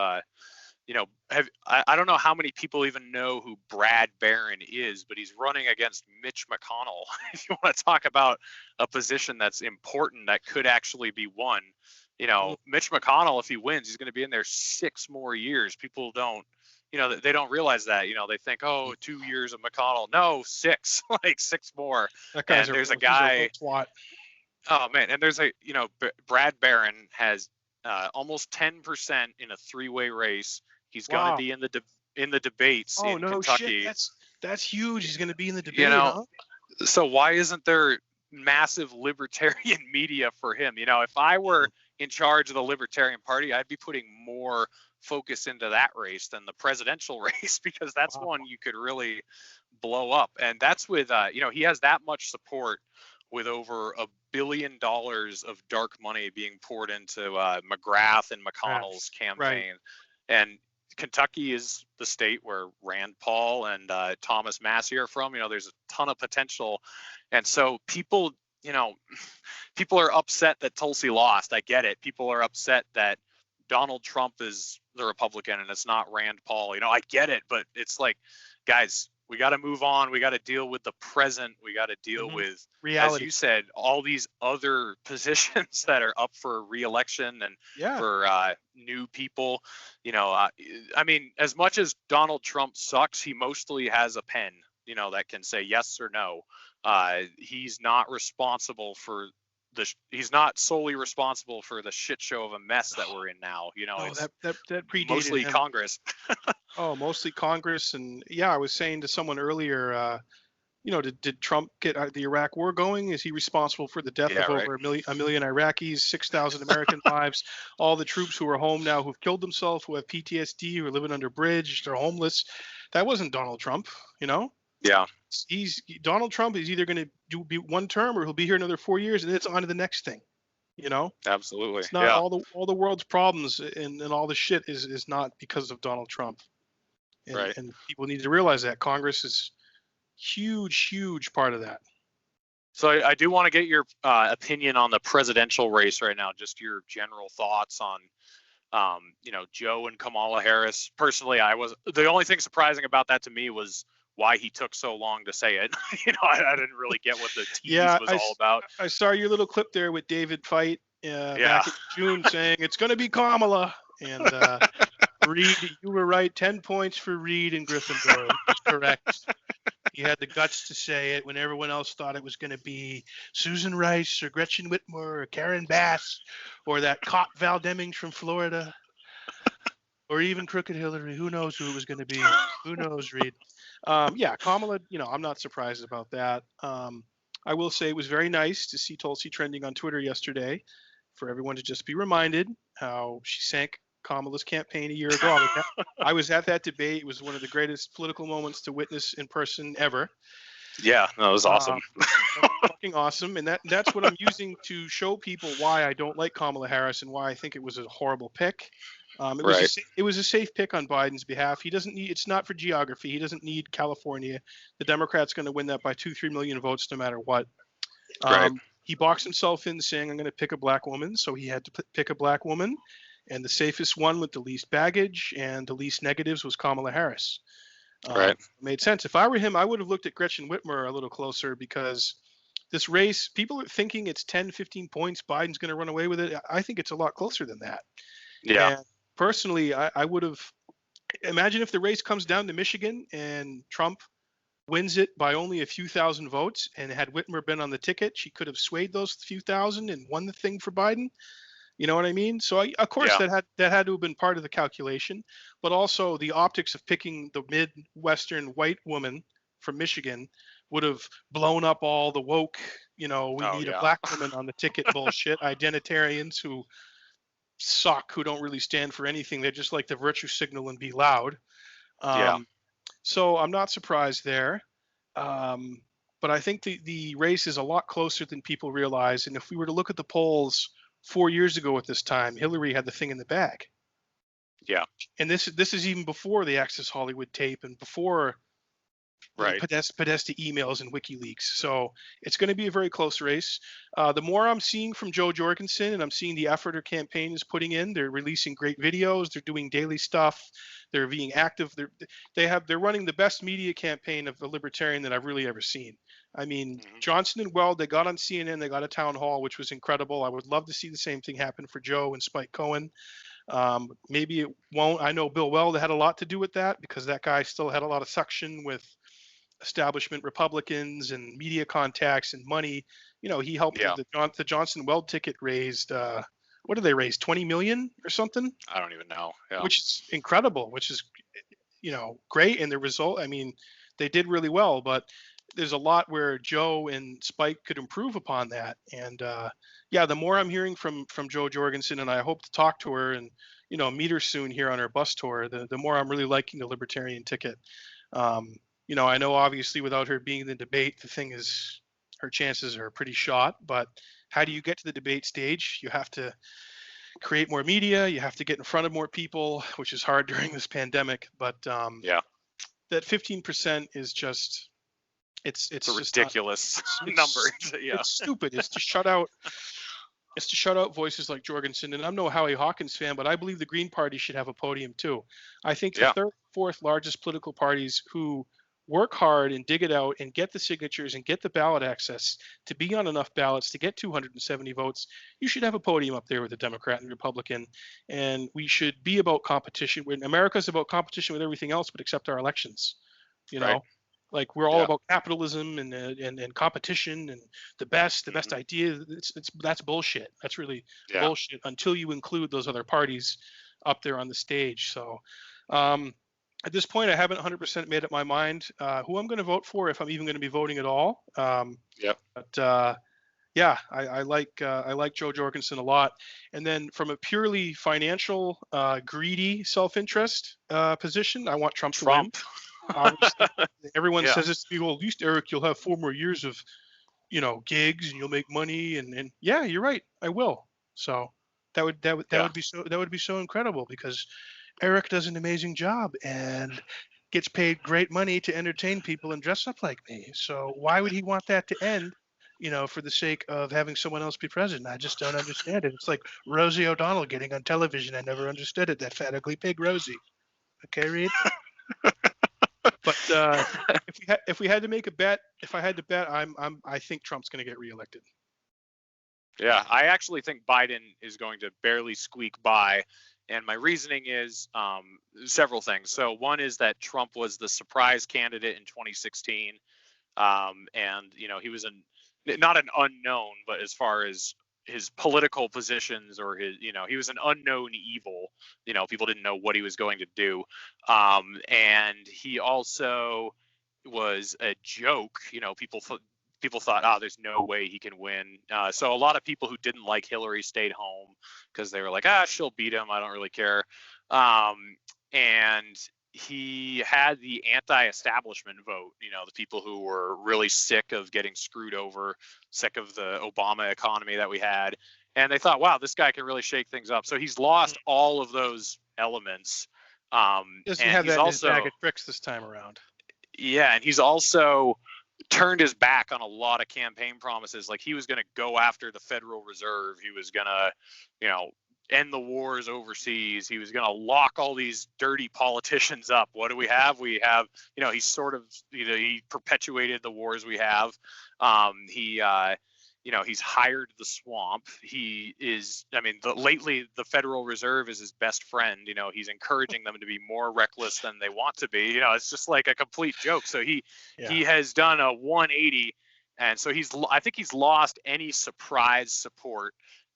I don't know how many people even know who Brad Barron is, but he's running against Mitch McConnell. If you want to talk about a position that's important that could actually be won, Mitch McConnell, if he wins, he's going to be in there 6 more years. People don't, they don't realize that. They think, 2 years of McConnell. No, 6, like 6 more. That guy's and there's a guy. twat. Oh man, and there's Brad Barron has almost 10% in a 3-way race. He's going to be in the debates in Kentucky. Shit. That's huge. He's going to be in the debate. Huh? So why isn't there massive libertarian media for him? If I were in charge of the Libertarian Party, I'd be putting more focus into that race than the presidential race, because that's one you could really blow up. And that's with he has that much support, with over $1 billion of dark money being poured into McGrath and McConnell's campaign. Right. And Kentucky is the state where Rand Paul and Thomas Massie are from. There's a ton of potential. And so people are upset that Tulsi lost. I get it. People are upset that Donald Trump is the Republican and it's not Rand Paul. I get it. But it's like, guys, we got to move on. We got to deal with the present. We got to deal with reality. As you said, all these other positions that are up for re-election and for new people. I mean, as much as Donald Trump sucks, he mostly has a pen, that can say yes or no. He's not responsible for he's not solely responsible for the shit show of a mess that we're in now. It's that predated mostly him. Congress. Mostly Congress. And I was saying to someone earlier, did Trump get the Iraq war going? Is he responsible for the death Yeah, of right. over a million Iraqis, 6,000 American lives, all the troops who are home now who've killed themselves, who have PTSD, who are living under a bridge, they're homeless? That wasn't Donald Trump, you know? Yeah, Donald Trump is either going to be one term or he'll be here another 4 years and then it's on to the next thing, you know? absolutely. It's not Yeah, all the world's problems and all the shit is not because of Donald Trump. right. And people need to realize that Congress is huge part of that. So I do want to get your opinion on the presidential race right now. Just your general thoughts on, Joe and Kamala Harris. Personally, the only thing surprising about that to me was why he took so long to say it. I didn't really get what the tease was all about. I saw your little clip there with David Feit Yeah. back in June saying it's going to be Kamala. And Reed, you were right. 10 points for Reed and Gryffindor. That's correct. He had the guts to say it when everyone else thought it was going to be Susan Rice or Gretchen Whitmer or Karen Bass or that cop Val Demings from Florida or even Crooked Hillary. Who knows who it was going to be? Who knows, Reed? Yeah, Kamala, I'm not surprised about that. I will say it was very nice to see Tulsi trending on Twitter yesterday for everyone to just be reminded how she sank Kamala's campaign a year ago. I was at that debate. It was one of the greatest political moments to witness in person ever. Yeah, that was awesome. Fucking awesome. And that's what I'm using to show people why I don't like Kamala Harris and why I think it was a horrible pick. It was a safe pick on Biden's behalf. He doesn't need, it's not for geography. He doesn't need California. The Democrats going to win that by 2-3 million votes no matter what. He boxed himself in saying, I'm going to pick a black woman. So he had to pick a black woman. And the safest one with the least baggage and the least negatives was Kamala Harris. It made sense. If I were him, I would have looked at Gretchen Whitmer a little closer because this race, people are thinking it's 10, 15 points. Biden's going to run away with it. I think it's a lot closer than that. Yeah. And personally, I would have imagine if the race comes down to Michigan and Trump wins it by only a few thousand votes, and had Whitmer been on the ticket, she could have swayed those few thousand and won the thing for Biden. You know what I mean? So of course that had to have been part of the calculation, but also the optics of picking the Midwestern white woman from Michigan would have blown up all the woke, we need a black woman on the ticket bullshit, identitarians who suck, who don't really stand for anything. They just like to virtue signal and be loud. So I'm not surprised there. But I think the race is a lot closer than people realize. And if we were to look at the polls 4 years ago at this time, Hillary had the thing in the bag. Yeah. And this is even before the Access Hollywood tape and before Podesta emails and WikiLeaks. So it's going to be a very close race. The more I'm seeing from Joe Jorgensen and I'm seeing the effort her campaign is putting in, they're releasing great videos. They're doing daily stuff. They're being active. They're running the best media campaign of a libertarian that I've really ever seen. I mean, Johnson and Weld, they got on CNN, they got a town hall, which was incredible. I would love to see the same thing happen for Joe and Spike Cohen. Maybe it won't. I know Bill Weld had a lot to do with that because that guy still had a lot of suction with establishment Republicans and media contacts and money. He helped the Johnson Weld ticket raised, what did they raise? 20 million or something? I don't even know. Yeah. Which is incredible, which is, great. And the result, I mean, they did really well, but there's a lot where Joe and Spike could improve upon that. And the more I'm hearing from Joe Jorgensen, and I hope to talk to her and, meet her soon here on her bus tour, the more I'm really liking the libertarian ticket. I know obviously without her being in the debate, the thing is her chances are pretty shot, but how do you get to the debate stage? You have to create more media. You have to get in front of more people, which is hard during this pandemic. But that 15% is just, it's a ridiculous number. It's stupid. It's to shut out voices like Jorgensen. And I'm no Howie Hawkins fan, but I believe the Green Party should have a podium too. I think the third, fourth largest political parties who work hard and dig it out and get the signatures and get the ballot access to be on enough ballots to get 270 votes, you should have a podium up there with a Democrat and Republican. And we should be about competition. When America's about competition with everything else, but except our elections, like we're all about capitalism and competition and the best idea. That's bullshit. That's really bullshit until you include those other parties up there on the stage. So, At this point, I haven't 100% made up my mind who I'm going to vote for, if I'm even going to be voting at all. Yep. But yeah, I like Joe Jorgensen a lot. And then from a purely financial, greedy self-interest position, I want Trump to win. Trump. Obviously, everyone Yeah. says this to me. Well, at least Eric, you'll have 4 more years of, gigs, and you'll make money. And yeah, you're right, I will. So that would Yeah. be so incredible, because Eric does an amazing job and gets paid great money to entertain people and dress up like me. So why would he want that to end? For the sake of having someone else be president? I just don't understand it. It's like Rosie O'Donnell getting on television. I never understood it. That fat ugly pig, Rosie. Okay, Reed. But if we had to make a bet, if I had to bet, I think Trump's going to get reelected. Yeah, I actually think Biden is going to barely squeak by. And my reasoning is several things. So one is that Trump was the surprise candidate in 2016. And, he was not an unknown, but as far as his political positions or he was an unknown evil. People didn't know what he was going to do. And he also was a joke. People thought, oh, there's no way he can win. So a lot of people who didn't like Hillary stayed home because they were like, she'll beat him. I don't really care. And he had the anti-establishment vote, the people who were really sick of getting screwed over, sick of the Obama economy that we had. And they thought, wow, this guy can really shake things up. So he's lost all of those elements. Doesn't have that in his bag of tricks this time around. Yeah, and he's also turned his back on a lot of campaign promises. Like, he was going to go after the Federal Reserve. He was going to, end the wars overseas. He was going to lock all these dirty politicians up. What do we have? We have, he's sort of, he perpetuated the wars we have. He's hired the swamp. He is, lately the Federal Reserve is his best friend. He's encouraging them to be more reckless than they want to be. It's just like a complete joke. So he has done a 180. And so I think he's lost any surprise support.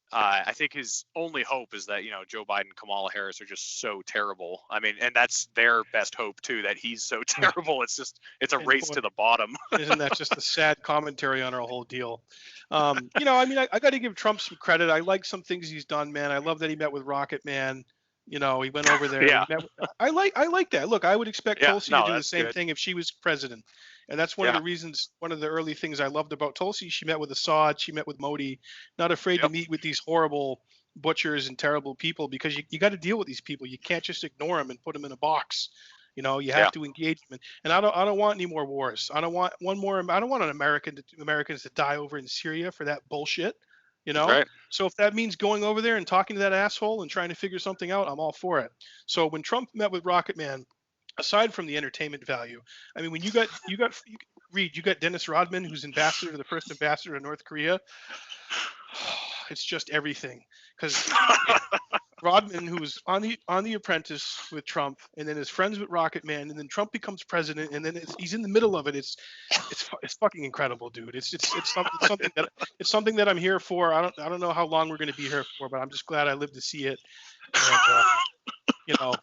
I think his only hope is that, Joe Biden, Kamala Harris are just so terrible. And that's their best hope too, that he's so terrible. It's a race to the bottom. Isn't that just a sad commentary on our whole deal? I got to give Trump some credit. I like some things he's done, man. I love that he met with Rocket Man. He went over there. Yeah. I like that. Look, I would expect Tulsi to do the same thing if she was president. And that's one of the reasons, one of the early things I loved about Tulsi. She met with Assad, she met with Modi, not afraid to meet with these horrible butchers and terrible people, because you got to deal with these people. You can't just ignore them and put them in a box. You have to engage them. And I don't want any more wars. I don't want Americans to die over in Syria for that bullshit. Right. So if that means going over there and talking to that asshole and trying to figure something out, I'm all for it. So when Trump met with Rocket Man, aside from the entertainment value, when you got Dennis Rodman, who's the first ambassador to North Korea. It's just everything, because Rodman, who was on the Apprentice with Trump, and then is friends with Rocket Man, and then Trump becomes president, and then he's in the middle of it. It's fucking incredible, dude. It's something that I'm here for. I don't know how long we're going to be here for, but I'm just glad I lived to see it. And,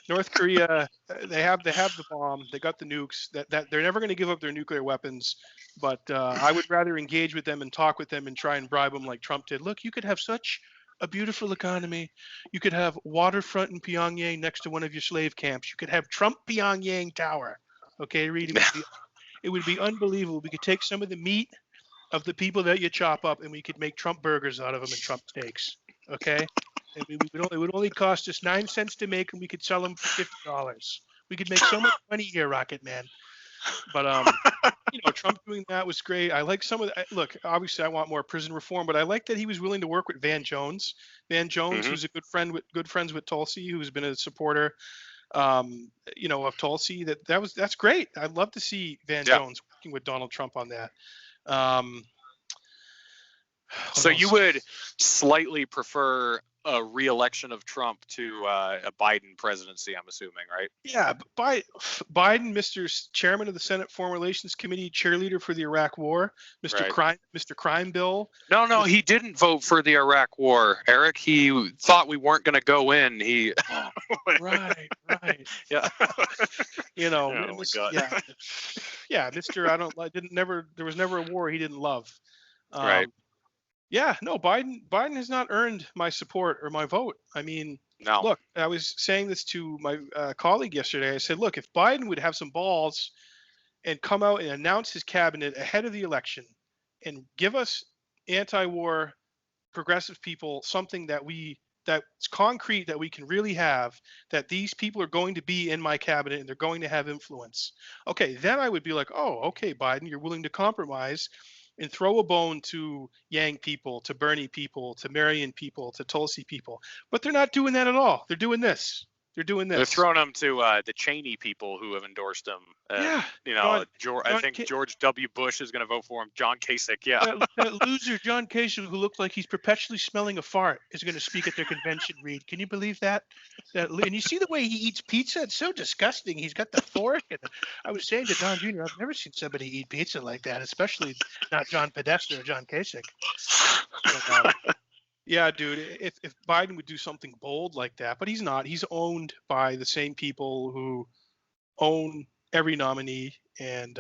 North Korea, they have the bomb, they got the nukes, that they're never going to give up their nuclear weapons, but I would rather engage with them and talk with them and try and bribe them like Trump did. Look, you could have such a beautiful economy. You could have waterfront in Pyongyang next to one of your slave camps. You could have Trump Pyongyang Tower. Okay, Reed, it would be unbelievable. We could take some of the meat of the people that you chop up, and we could make Trump burgers out of them and Trump steaks. Okay. It would only cost us 9 cents to make, and we could sell them for $50. We could make so much money here, Rocket Man. But Trump doing that was great. I like some of the, look, obviously I want more prison reform, but I like that he was willing to work with Van Jones. Van Jones, who's a good friends with Tulsi, who's been a supporter, of Tulsi. That's great. I'd love to see Van Jones working with Donald Trump on that. So you would slightly prefer a re-election of Trump to a Biden presidency, I'm assuming, right? Yeah, Biden, Mr. Chairman of the Senate Foreign Relations Committee, cheerleader for the Iraq War, Right. Mr. Crime Bill. No, he didn't vote for the Iraq War, Eric. He thought we weren't going to go in. He. Oh, right. Yeah. You know, Oh my God. yeah, Mr. There was never a war he didn't love. Right. Yeah, no, Biden has not earned my support or my vote. I mean, No. look, I was saying this to my colleague yesterday. I said, look, if Biden would have some balls and come out and announce his cabinet ahead of the election and give us anti-war progressive people something that's concrete, that we can really have, that these people are going to be in my cabinet and they're going to have influence. Okay, then I would be like, oh, okay, Biden, you're willing to compromise and throw a bone to Yang people, to Bernie people, to Marion people, to Tulsi people. But they're not doing that at all. They're doing this. They're throwing him to the Cheney people who have endorsed him. Yeah. I think George W. Bush is going to vote for him. John Kasich, yeah. That loser, John Kasich, who looks like he's perpetually smelling a fart, is going to speak at their convention, Reed. Can you believe that? And you see the way he eats pizza? It's so disgusting. He's got the fork. And I was saying to Don Jr., I've never seen somebody eat pizza like that, especially not John Podesta or John Kasich. Yeah, dude, if Biden would do something bold like that, but he's not. He's owned by the same people who own every nominee, and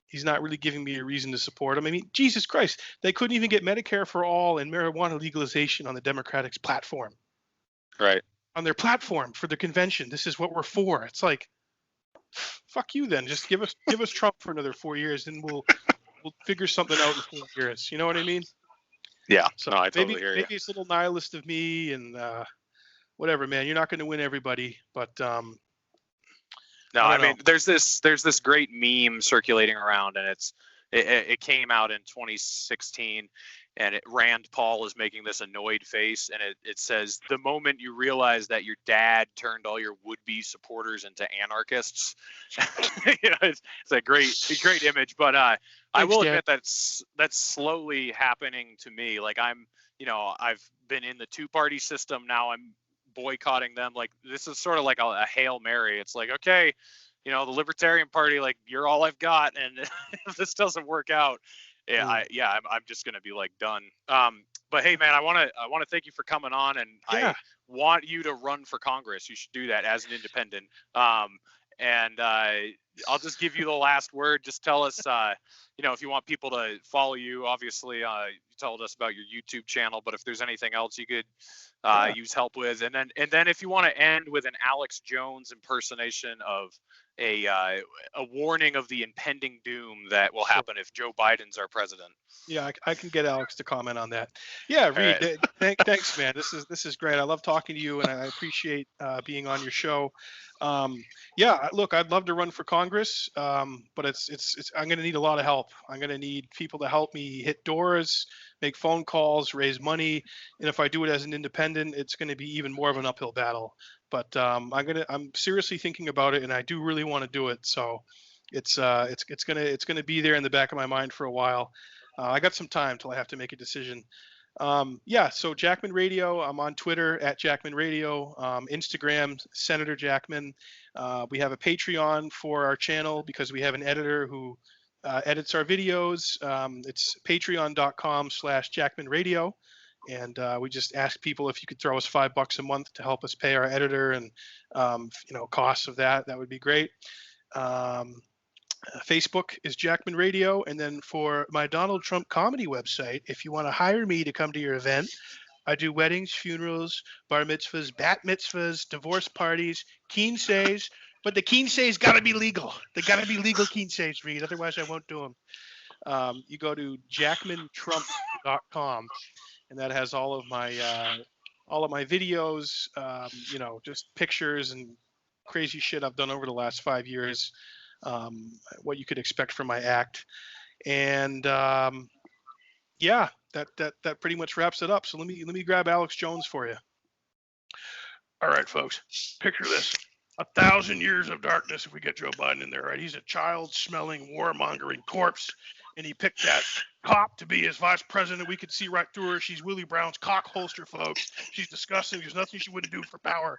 he's not really giving me a reason to support him. I mean, Jesus Christ, they couldn't even get Medicare for all and marijuana legalization on the Democratic platform. Right. On their platform for the convention. This is what we're for. It's like, fuck you then. Just give us Trump for another 4 years, and we'll figure something out in 4 years. You know what I mean? Yeah, so no, I totally hear you. Maybe it's a little nihilist of me, and whatever, man. You're not going to win everybody, but no, I mean, there's this great meme circulating around, and it came out in 2016, and Rand Paul is making this annoyed face, and it says, the moment you realize that your dad turned all your would-be supporters into anarchists. It's a great image, but I will admit that's slowly happening to me. Like I've been in the two-party system. Now I'm boycotting them. Like this is sort of like a Hail Mary. It's like, okay, the Libertarian Party, like you're all I've got. And if this doesn't work out, I'm just going to be like done. But hey, man, I want to thank you for coming on, and I want you to run for Congress. You should do that as an independent. And I'll just give you the last word. Just tell us, if you want people to follow you, obviously, you told us about your YouTube channel, but if there's anything else you could use help with. And then if you want to end with an Alex Jones impersonation of a warning of the impending doom that will happen if Joe Biden's our president. Yeah, I can get Alex to comment on that. Yeah, Reed, thanks, man. This is great. I love talking to you, and I appreciate being on your show. Look, I'd love to run for Congress, but it's I'm going to need a lot of help. I'm going to need people to help me hit doors, make phone calls, raise money, and if I do it as an independent, it's going to be even more of an uphill battle. But I'm seriously thinking about it, and I do really want to do it. So it's gonna be there in the back of my mind for a while. I got some time till I have to make a decision. So Jackman Radio, I'm on Twitter at Jackman Radio, Instagram, Senator Jackman. We have a Patreon for our channel because we have an editor who edits our videos. It's patreon.com/Jackman Radio. And we just ask people if you could throw us $5 a month to help us pay our editor and, costs of that. That would be great. Facebook is Jackman Radio. And then for my Donald Trump comedy website, if you want to hire me to come to your event, I do weddings, funerals, bar mitzvahs, bat mitzvahs, divorce parties, quinceañs. But the quinceañs got to be legal. They got to be legal quinceañs, Reed. Otherwise, I won't do them. You go to jackmantrump.com. And that has all of my videos, just pictures and crazy shit I've done over the last 5 years, what you could expect from my act. And that pretty much wraps it up. So let me grab Alex Jones for you. All right, folks, picture this. 1,000 years of darkness if we get Joe Biden in there, right? He's a child-smelling, warmongering corpse, and he picked that cop to be his vice president. We could see right through her. She's Willie Brown's cock holster, folks. She's disgusting. There's nothing she wouldn't do for power.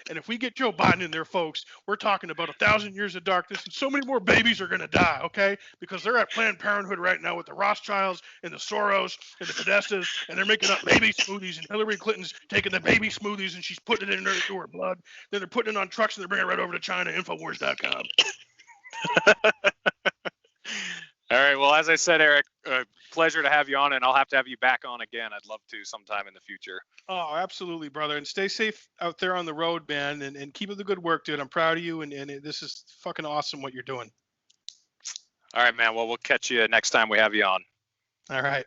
And if we get Joe Biden in there, folks, we're talking about 1,000 years of darkness, and so many more babies are going to die, okay? Because they're at Planned Parenthood right now with the Rothschilds and the Soros and the Podestas, and they're making up baby smoothies, and Hillary Clinton's taking the baby smoothies, and she's putting it into her blood. Then they're putting it on trucks, and they're bringing it right over to China, Infowars.com. All right. Well, as I said, Eric, pleasure to have you on, and I'll have to have you back on again. I'd love to sometime in the future. Oh, absolutely, brother. And stay safe out there on the road, man, and keep up the good work, dude. I'm proud of you, and this is fucking awesome what you're doing. All right, man. Well, we'll catch you next time we have you on. All right.